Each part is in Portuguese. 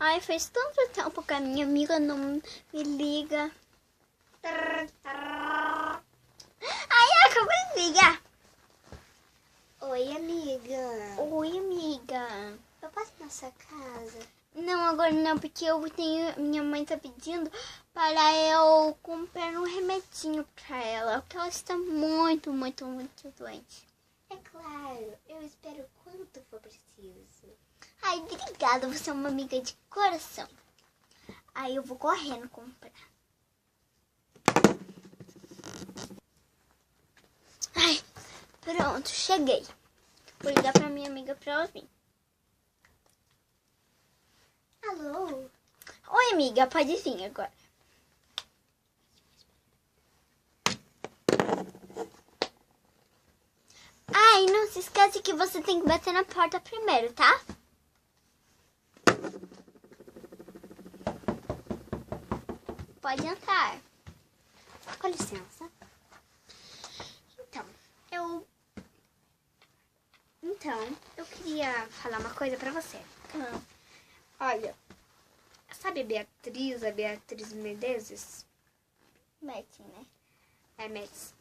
Ai, faz tanto tempo que a minha amiga não me liga. Ai, acabou de ligar. Oi, amiga. Oi, amiga. Eu posso ir na sua casa? Não, agora não, porque minha mãe tá pedindo para eu comprar um remedinho pra ela, porque ela está muito, muito, muito doente. É claro, eu espero quanto for preciso. Ai, obrigada, você é uma amiga de coração. Aí eu vou correndo comprar. Ai, pronto, cheguei. Vou ligar pra minha amiga pra ela vir. Alô? Oi, amiga, pode vir agora. Ai, não se esquece que você tem que bater na porta primeiro, tá? Pode entrar. Com licença. Então, eu queria falar uma coisa pra você. Olha, sabe a Beatriz Menezes? Mete, né? É, Metz.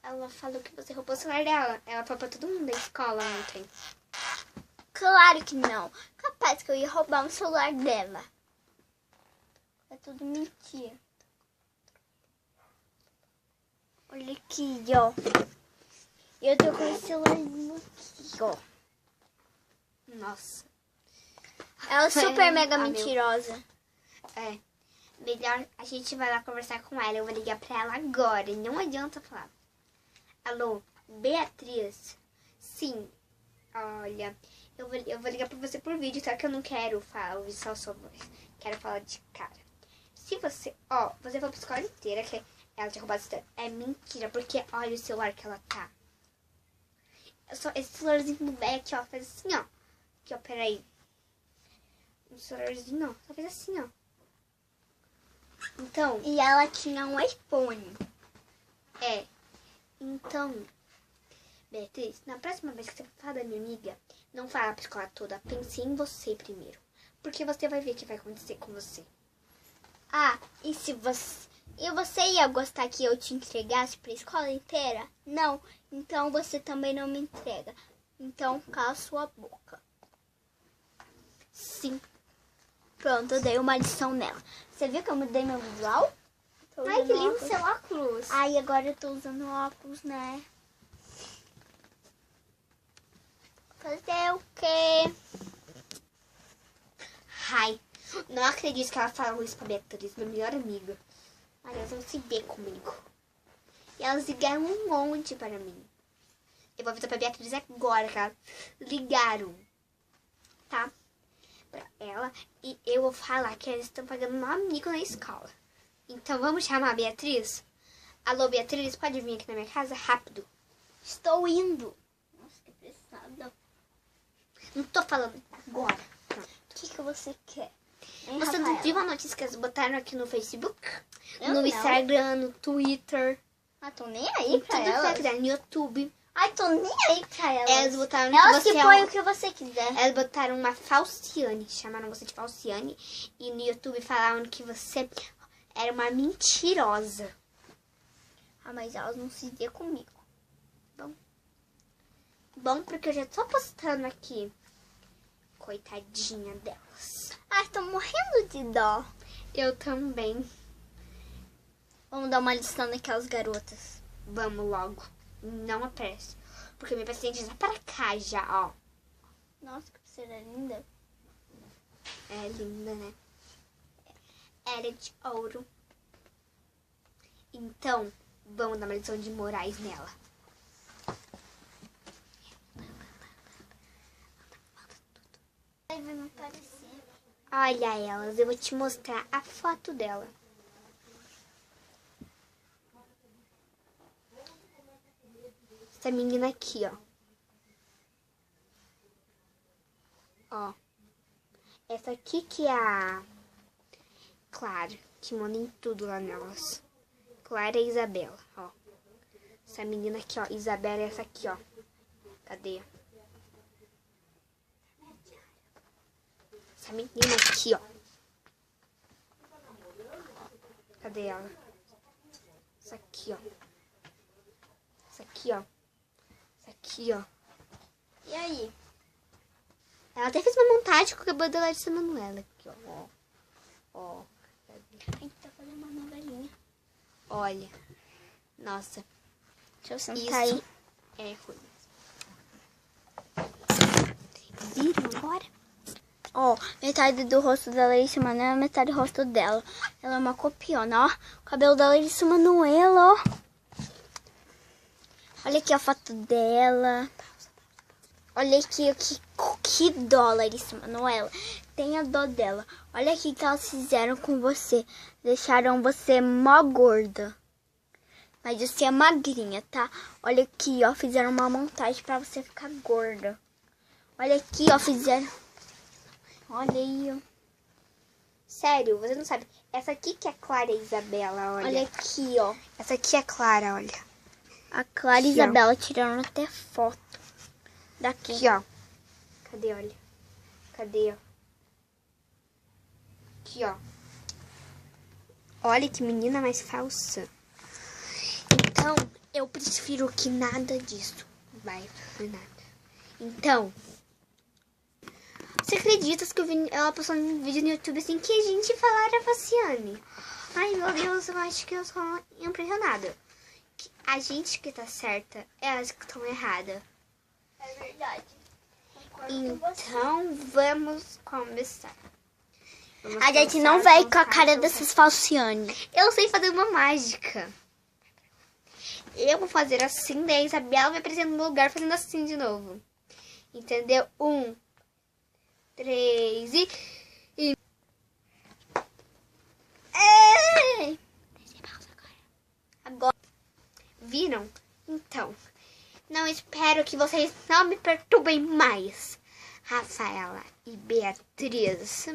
Ela falou que você roubou o celular dela. Ela falou pra todo mundo da escola ontem. Claro que não. Capaz que eu ia roubar um celular dela. É tudo mentira. Olha aqui, ó. Eu tô com esse celularzinho aqui, ó. Nossa. Ela é super mega mentirosa. É. Melhor a gente vai lá conversar com ela. Eu vou ligar pra ela agora. Não adianta falar. Alô, Beatriz? Sim. Olha, eu vou ligar pra você por vídeo, tá? Que eu não quero ouvir só sua voz. Quero falar de cara. Se você... você foi pra escola inteira que ela tinha roubado o celular. É mentira, porque olha o celular que ela tá. Esse celularzinho velho aqui, ó, faz assim, ó. Aqui, ó, peraí. Um celularzinho, ó, só fez assim, ó. Então... E ela tinha um iPhone. É. Então, Beatriz, na próxima vez que você falar da minha amiga, não fala pra escola toda. Pense em você primeiro. Porque você vai ver o que vai acontecer com você. Ah, e se você... E você ia gostar que eu te entregasse pra escola inteira? Não, então você também não me entrega. Então, cala sua boca. Sim. Pronto, eu dei uma lição nela. Você viu que eu mudei meu visual? Ai, que lindo seu óculos. Ai, agora eu tô usando óculos, né? Fazer o quê? Ai, não acredito que ela falou isso pra Beatriz, minha melhor amiga. Ai, elas vão se ver comigo. E elas ligaram um monte para mim. Eu vou avisar pra Beatriz agora que elas ligaram. Tá? Pra ela. E eu vou falar que elas estão pagando um amigo na escola. Então vamos chamar a Beatriz? Alô, Beatriz, pode vir aqui na minha casa rápido? Estou indo. Nossa, que apressada. Não tô falando agora. O que você quer? Hein, Você não Rafaela? viu a notícia que eles botaram aqui no Facebook? Eu no não. Instagram, no Twitter. Ah, tô nem aí pra tudo que você ela. quiser, no YouTube. Ai, tô nem aí pra ela. Elas botaram Elas que que você põem o que você quiser. Elas botaram uma falciane, chamaram você de falciane. E no YouTube falaram que você era uma mentirosa. Ah, mas elas não se dê comigo. Bom, porque eu já tô postando aqui. Coitadinha delas. Ai, tô morrendo de dó. Eu também. Vamos dar uma lição naquelas garotas. Vamos logo. Não apresse. Porque minha paciente já para cá já, ó. Nossa, que pulseira linda. É linda, né? Era de ouro. Então, vamos dar uma lição de morais nela. Ai, vai me aparecer. Olha elas, eu vou te mostrar a foto dela. Essa menina aqui, ó. Ó. Essa aqui que é a Clara, que manda em tudo lá nelas. Clara e Isabela, ó. Essa menina aqui, ó. Isabela é essa aqui, ó. Cadê? essa menina aqui, ó. Cadê ela? Essa aqui, ó. Essa aqui, ó. Essa aqui, ó. E aí? Ela até fez uma montagem com o cabelo da Larissa Manoela aqui, ó. Ó. A gente tá fazendo uma novelinha. Olha. Nossa. Deixa eu sentar aí. É ruim. Viram agora? Ó, metade do rosto da Larissa Manoela, metade do rosto dela. Ela é uma copiona, ó. O cabelo da Larissa Manoela, ó. Olha aqui a foto dela. Olha aqui, que dó, Larissa Manoela. Tenha dó dela. Olha aqui que elas fizeram com você. Deixaram você mó gorda. Mas você é magrinha, tá? Olha aqui, ó. Fizeram uma montagem pra você ficar gorda. Olha aqui, ó. Fizeram... Olha aí, ó. Sério, você não sabe. Essa aqui que é Clara Isabela, olha. Olha aqui, ó. Essa aqui é Clara, olha. A Clara e Aqui, Isabela tiraram até foto. Daqui. Aqui, ó. Cadê, olha? Cadê, ó? Aqui, ó. Olha que menina mais falsa. Então, eu prefiro que nada disso vai fazer nada. Então, você acredita que ela postou um vídeo no YouTube assim que a gente falara Faciane? Ai, meu Deus, eu acho que eu sou impressionada. A gente que tá certa, elas que estão erradas. É verdade. Então, vamos começar. A gente não vai com a cara dessas falciane. Eu sei fazer uma mágica. Eu vou fazer assim, daí a Isabela vai aparecer no lugar fazendo assim de novo. Entendeu? 1, 3 e... Ei! Agora. Viram? Então, não espero que vocês não me perturbem mais. Rafaela e Beatriz.